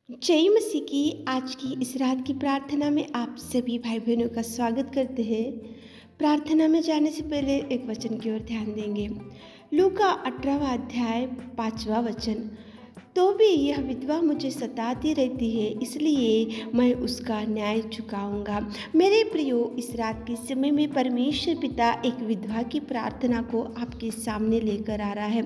जय मसीह की आज की इस रात की प्रार्थना में आप सभी भाई बहनों का स्वागत करते हैं। प्रार्थना में जाने से पहले एक वचन की ओर ध्यान देंगे। लूका 18वां अध्याय 5वां वचन। तो भी यह विधवा मुझे सताती रहती है, इसलिए मैं उसका न्याय चुकाऊंगा। मेरे प्रियो, इस रात के समय में परमेश्वर पिता एक विधवा की प्रार्थना को आपके सामने लेकर आ रहा है।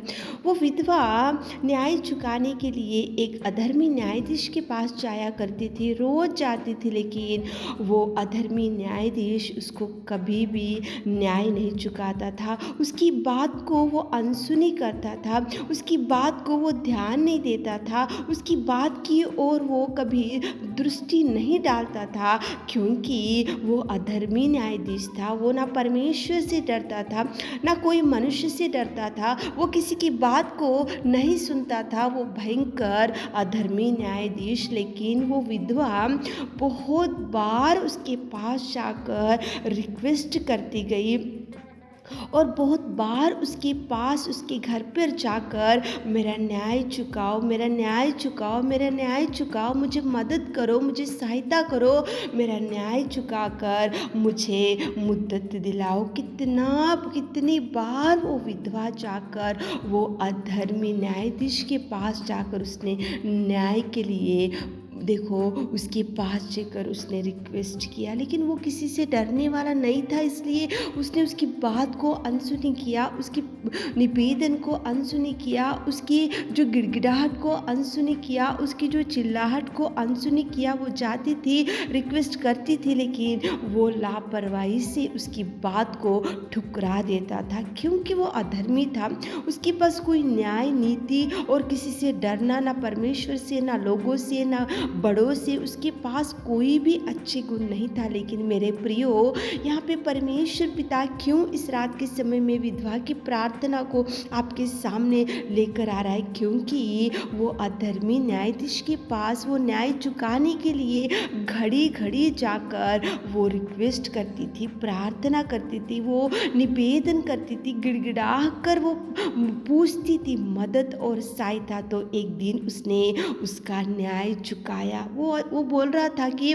वो विधवा न्याय चुकाने के लिए एक अधर्मी न्यायाधीश के पास जाया करती थी, रोज जाती थी, लेकिन वो अधर्मी न्यायाधीश उसको कभी भी न्याय नहीं चुकाता था। उसकी बात को वो अनसुनी करता था, उसकी बात को वो ध्यान नहीं देता था, उसकी बात की ओर वो कभी दृष्टि नहीं डालता था, क्योंकि वो अधर्मी न्यायाधीश था। वो ना परमेश्वर से डरता था, ना कोई मनुष्य से डरता था, वो किसी की बात को नहीं सुनता था। वो भयंकर अधर्मी न्यायाधीश। लेकिन वो विधवा बहुत बार उसके पास जाकर रिक्वेस्ट करती गई और बहुत बार उसके पास, उसके घर पर जाकर, मेरा न्याय चुकाओ, मेरा न्याय चुकाओ, मेरा न्याय चुकाओ, मुझे मदद करो, मुझे सहायता करो, मेरा न्याय चुकाकर मुझे मुद्दत दिलाओ। कितनी बार वो विधवा जाकर, वो अधर्मी न्यायाधीश के पास जाकर उसने न्याय के लिए, देखो, उसके पास जाकर उसने रिक्वेस्ट किया, लेकिन वो किसी से डरने वाला नहीं था। इसलिए उसने उसकी बात को अनसुनी किया, उसकी निवेदन को अनसुनी किया, उसकी जो गिड़गिड़ाहट को अनसुनी किया, उसकी जो चिल्लाहट को अनसुनी किया। वो जाती थी, रिक्वेस्ट करती थी, लेकिन वो लापरवाही से उसकी बात को ठुकरा देता था, क्योंकि वो अधर्मी था। उसके पास कोई न्याय नीति और किसी से डरना, ना परमेश्वर से, ना लोगों से, ना बड़ों से, उसके पास कोई भी अच्छे गुण नहीं था। लेकिन मेरे प्रियो, यहाँ पे परमेश्वर पिता क्यों इस रात के समय में विधवा की प्रार्थना को आपके सामने लेकर आ रहा है? क्योंकि वो अधर्मी न्यायाधीश के पास वो न्याय चुकाने के लिए घड़ी घड़ी जाकर वो रिक्वेस्ट करती थी, प्रार्थना करती थी, वो निवेदन करती थी, गिड़गिड़ा कर वो पूछती थी मदद और सहायता। तो एक दिन उसने उसका न्याय चुकाया। वो बोल रहा था कि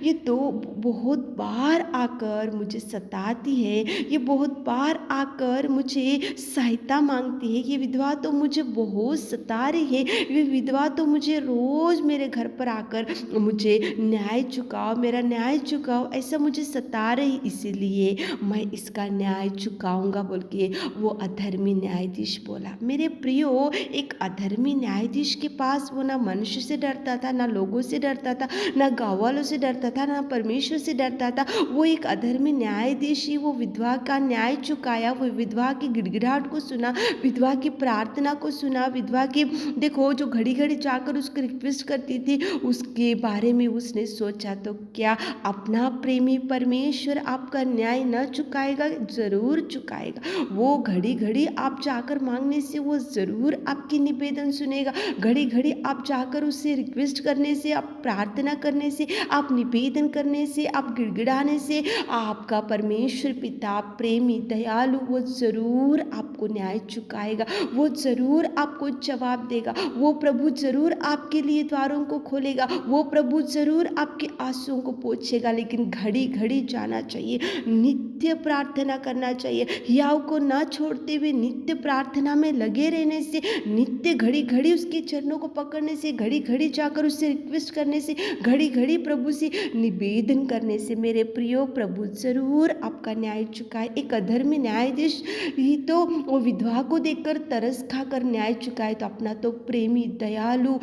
ये तो बहुत बार आकर मुझे सताती है, ये बहुत बार आकर मुझे सहायता मांगती है, ये विधवा तो मुझे बहुत सता रही है, ये विधवा तो मुझे रोज मेरे घर पर आकर मुझे न्याय चुकाओ, मेरा न्याय चुकाओ, ऐसा मुझे सता रही, इसीलिए मैं इसका न्याय चुकाऊंगा, बोल के वो अधर्मी न्यायाधीश बोला। मेरे प्रियो, एक अधर्मी न्यायाधीश के पास वो ना मनुष्य से डरता था, ना लोगों से डरता था, ना गाँव वालों से डरता था, ना परमेश्वर से डरता था। वो एक अधर्मी न्यायाधीश ही वो विधवा का न्याय चुकाया। वो विधवा की गिड़गिड़ाहट को सुना, विधवा की प्रार्थना को सुना, विधवा की, देखो, जो घड़ी घड़ी जाकर उसको रिक्वेस्ट करती थी, उसके बारे में उसने सोचा। तो क्या अपना प्रेमी परमेश्वर आपका न्याय न चुकाएगा? ज़रूर चुकाएगा। वो घड़ी घड़ी आप जाकर मांगने से वो ज़रूर आपकी निवेदन सुनेगा। घड़ी घड़ी आप जाकर उससे रिक्वेस्ट करने से, आप प्रार्थना करने से, आप निवेदन करने से, आप गिड़गिड़ाने से, आपका परमेश्वर पिता प्रेमी दयालु, वो ज़रूर आपको न्याय चुकाएगा, वो ज़रूर आपको जवाब देगा, वो प्रभु ज़रूर आपके लिए द्वारों को खोलेगा, वो प्रभु ज़रूर आपके आंसुओं को पोंछेगा। लेकिन घड़ी घड़ी जाना चाहिए, नित्य प्रार्थना करना चाहिए, हियाव को ना छोड़ते हुए नित्य प्रार्थना में लगे रहने से, नित्य घड़ी घड़ी उसके चरणों को पकड़ने से, घड़ी घड़ी जाकर उससे रिक्वेस्ट करने से, घड़ी घड़ी प्रभु से निवेदन करने से, मेरे प्रियो, प्रभु जरूर आपका न्याय चुकाए। एक अधर्मी न्यायाधीश ही तो वो विधवा को देखकर तरस खाकर न्याय चुकाए, तो अपना तो प्रेमी दयालु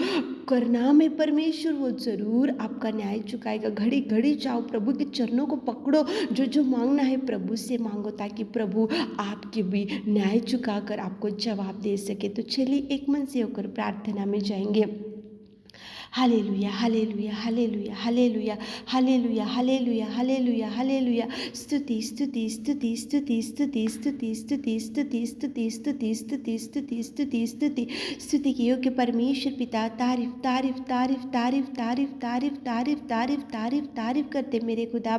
करुणामय परमेश्वर वो जरूर आपका न्याय चुकाएगा। घड़ी घड़ी जाओ, प्रभु के चरणों को पकड़ो, जो जो मांगना है प्रभु से मांगो, ताकि प्रभु आपके भी न्याय चुकाकर आपको जवाब दे सके। तो चलिए एक मन से होकर प्रार्थना में जाएंगे। Hallelujah, hallelujah, hallelujah, hallelujah, hallelujah, hallelujah, hallelujah, hallelujah. स्तुति, स्तुति, स्तुति, स्तुति, स्तुति, स्तुति, स्तुति, स्तुति, स्तुति, स्तुति, स्तुति, स्तुति, स्तुति, स्तुति, स्तुति के योग्य परमेश्वर पिता, तारीफ, तारीफ, तारीफ, तारीफ, तारीफ, तारीफ, तारीफ, तारीफ, तारीफ, तारीफ करते मेरे खुदा।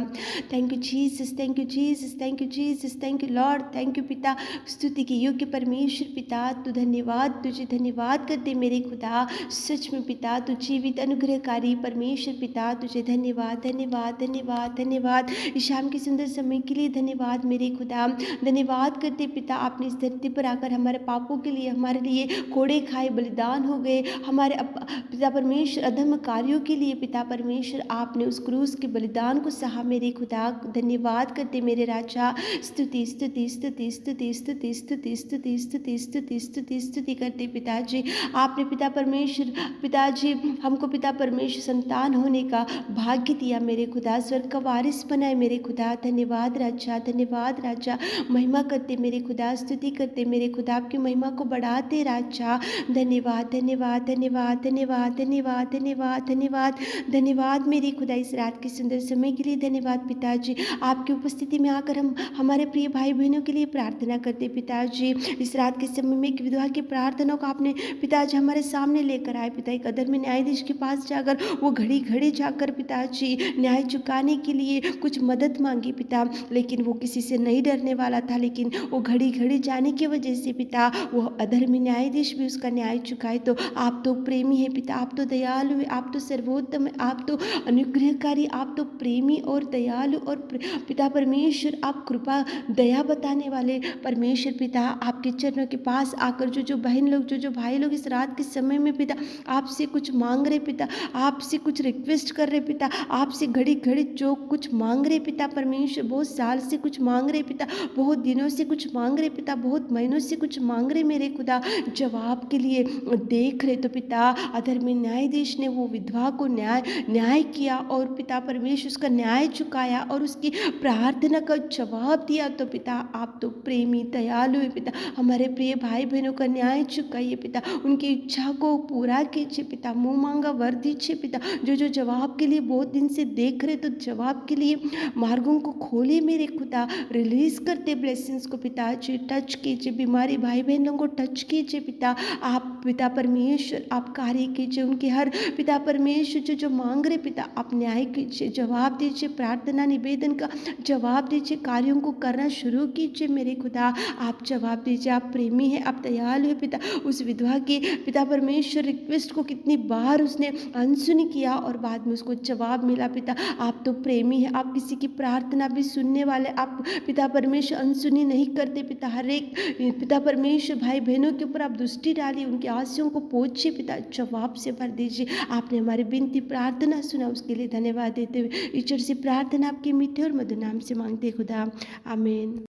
Thank you Jesus, thank you Jesus, thank you Jesus, thank you Lord, thank you पिता। स्तुति के योग्य परमेश्वर पिता, तू धन्यवाद, तुझे धन्यवाद करते मेरे खुदा। सच में पिता, तू जीवित जीवित अनुग्रहकारी परमेश्वर पिता, तुझे धन्यवाद धन्यवाद धन्यवाद धन्यवाद। इस शाम के सुंदर समय के लिए धन्यवाद मेरे खुदा। धन्यवाद करते पिता, आपने इस धरती पर आकर हमारे पापों के लिए, हमारे लिए कोड़े खाए बलिदान हो गए। हमारे पिता परमेश्वर अधर्म कार्यों के लिए पिता परमेश्वर आपने उस क्रूस के बलिदान को सहा मेरे खुदा। धन्यवाद करते मेरे राजा। स्तुति स्तुति स्तुति स्तुति स्तुति स्तुति स्तुति स्तुति स्तुति स्तुति स्तुति करते पिताजी। आपने पिता परमेश्वर पिताजी हमको पिता परमेश्वर संतान होने का भाग्य दिया मेरे खुदा। स्वर्ग का वारिस बनाए मेरे खुदा। धन्यवाद राजा, धन्यवाद राजा। महिमा करते मेरे खुदा, स्तुति करते मेरे खुदा, आपकी महिमा को बढ़ाते राजा। धन्यवाद धन्यवाद धन्यवाद धन्यवाद धन्यवाद धन्यवाद धन्यवाद धन्यवाद मेरे खुदा। इस रात के सुंदर समय के लिए धन्यवाद पिताजी। आपकी उपस्थिति में आकर हम हमारे प्रिय भाई बहनों के लिए प्रार्थना करते पिताजी। इस रात के समय में एक विधवा की प्रार्थना को आपने पिताजी हमारे सामने लेकर आए पिता। एक अधर्मी न्यायाधीश के पास जाकर वो घड़ी घड़ी जाकर पिताजी न्याय चुकाने के लिए कुछ मदद मांगी पिता, लेकिन वो किसी से नहीं डरने वाला था। लेकिन वो घड़ी घड़ी जाने की वजह से पिता वो अधर्मी न्यायाधीश भी उसका न्याय चुकाए। तो आप तो प्रेमी है पिता, आप तो दयालु है, आप तो सर्वोत्तम है, आप तो अनुग्रहकारी, आप तो प्रेमी और दयालु और पिता परमेश्वर आप कृपा दया बताने वाले परमेश्वर पिता। आपके चरणों के पास आकर जो बहन लोग जो भाई लोग इस रात के समय में पिता आपसे कुछ मांग रहे पिता, आपसे कुछ रिक्वेस्ट कर रहे पिता, आपसे घड़ी घड़ी जो कुछ मांग रहे पिता परमेश्वर, बहुत साल से कुछ मांग रहे पिता, बहुत दिनों से कुछ मांग रहे पिता, बहुत महीनों से कुछ मांग रहे मेरे खुदा, जवाब के लिए देख रहे। तो पिता अधर्मी न्यायाधीश ने वो विधवा को न्याय किया और पिता परमेश्वर उसका न्याय चुकाया और उसकी प्रार्थना का जवाब दिया। तो पिता आप तो प्रेमी दयालु है पिता, हमारे प्रिय भाई बहनों का न्याय चुकाइए पिता, उनकी इच्छा को पूरा कीजिए पिता, मुँह मांगा वर दीजिए पिता। जो जवाब के लिए बहुत दिन से देख रहे, तो जवाब के लिए मार्गों को खोले मेरे खुदा, रिलीज करते ब्लेसिंग्स को पिताजी, टच कीजिए बीमारी भाई बहनों को टच कीजिए पिता। आप पिता परमेश्वर आप कार्य कीजिए, उनके हर पिता परमेश्वर जो मांग रहे पिता आप न्याय कीजिए, जवाब दीजिए, प्रार्थना निवेदन का जवाब दीजिए, कार्यों को करना शुरू कीजिए मेरे खुदा। आप जवाब दीजिए, आप प्रेमी है, आप दयालु है पिता। उस विधवा की पिता परमेश्वर रिक्वेस्ट को कितनी बार उसने अनसुनी किया और बाद में उसको जवाब मिला पिता। आप तो प्रेमी है, आप किसी की प्रार्थना भी सुनने वाले, आप पिता परमेश्वर अनसुनी नहीं करते पिता। हर एक पिता परमेश्वर भाई बहनों के ऊपर आप दृष्टि डालिए, उनकी आशाओं को पहुँचिए पिता, जवाब से भर दीजिए। आपने हमारी विनती प्रार्थना सुना, उसके लिए धन्यवाद देते हुए ईश्वर से प्रार्थना आपके मीठे और मधुर नाम से मांगते खुदा, आमीन।